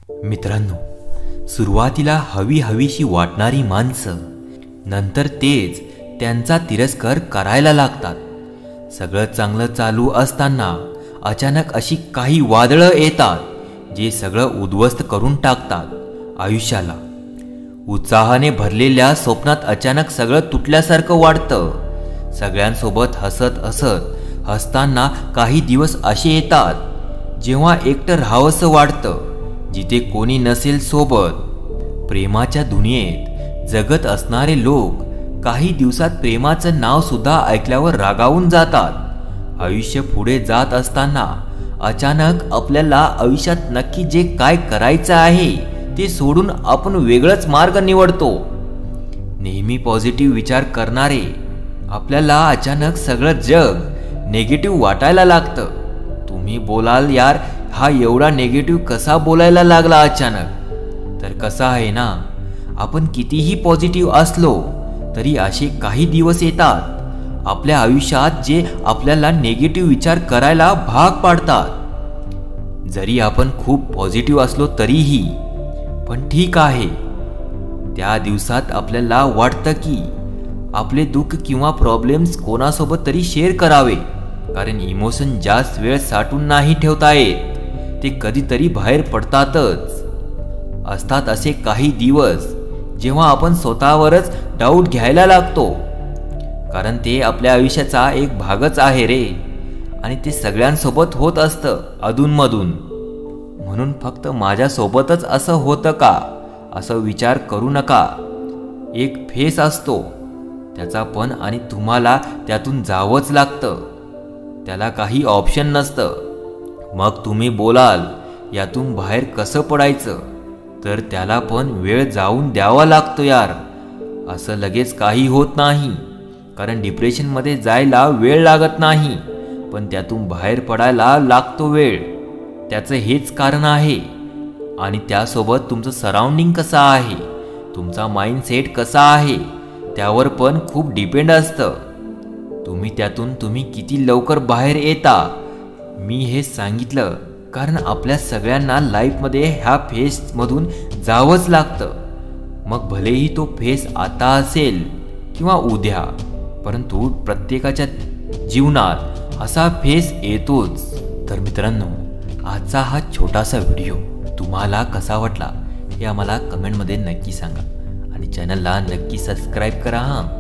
मित्रांनो, सुरुवातीला हवीशी वाटणारी माणसं नंतर तेच त्यांचा तिरस्कार करायला लागतात. सगळं चांगलं चालू असताना अचानक अशी काही वादळं येतात जे सगळं उद्ध्वस्त करून टाकतात आयुष्याला. उत्साहाने भरलेल्या स्वप्नात अचानक सगळं तुटल्यासारखं वाटतं. सगळ्यांसोबत हसत असताना काही दिवस असे येतात जेव्हा एकटं राहावंसं वाटतं, जिथे कोणी नसेल सोबत. प्रेमाच्या दुनियेत जगत असणारे लोक काही दिवसात प्रेमाचं नाव सुद्धा ऐकल्यावर रागावून जातात. आयुष्य पुढे जात असताना अचानक आपल्याला आयुष्यात नक्की जे काय करायचं आहे ते सोडून आपण वेगळाच मार्ग निवडतो. नेहमी पॉझिटिव्ह विचार करणारे आपल्याला अचानक सगळं जग नेगेटिव्ह वाटायला लागतं. तुम्ही बोलाल, यार हा एवढा नेगेटिव्ह कसा बोलायला लागला अचानक? तर कसं आहे ना, आपण कितीही पॉझिटिव्ह असलो तरी असे काही दिवस येतात आपल्या आयुष्यात जे आपल्याला नेगेटिव्ह विचार करायला भाग पाडतात. जरी आपण खूप पॉझिटिव्ह असलो तरीही. पण ठीक आहे, त्या दिवसात आपल्याला वाटतं की आपले दुःख किंवा प्रॉब्लेम्स कोणासोबत तरी शेअर करावे, कारण इमोशन जास्त वेळ साठवून नाही ठेवता येत. ते कधीतरी बाहेर पडतातच. असतात असे काही दिवस जेव्हा आपण स्वतःवरच डाऊट घ्यायला लागतो, कारण ते आपल्या आयुष्याचा एक भागच आहे रे, आणि ते सगळ्यांसोबत होत असतं अधूनमधून. म्हणून फक्त माझ्यासोबतच असं होतं का असं विचार करू नका. एक फेस असतो त्याचा पण, आणि तुम्हाला त्यातून जावंच लागतं. त्याला काही ऑप्शन नसतं. मग तुम्ही बोलाल यातून बाहेर कसं पडायचं, तर त्याला पण वेळ जाऊन द्यावा लागतो यार. असं लगेच काही होत नाही, कारण डिप्रेशनमध्ये जायला वेळ लागत नाही, पण त्यातून बाहेर पडायला लागतो वेळ. त्याचं हेच कारण आहे. आणि त्यासोबत तुमचं सराउंडिंग कसं आहे, तुमचा माइंडसेट कसा आहे त्यावर पण खूप डिपेंड असतं. तुम्ही किती लवकर बाहेर येता. मी हे सांगितलं कारण आपल्या सगळ्यांना लाईफमध्ये ह्या फेजमधून जावंच लागतं. मग भलेही तो फेज आता असेल किंवा उद्या, परंतु प्रत्येकाच्या जीवनात असा फेज येतोच. तर मित्रांनो, आजचा हा छोटासा व्हिडिओ तुम्हाला कसा वाटला हे आम्हाला कमेंटमध्ये नक्की सांगा, आणि चॅनलला नक्की सबस्क्राईब करा.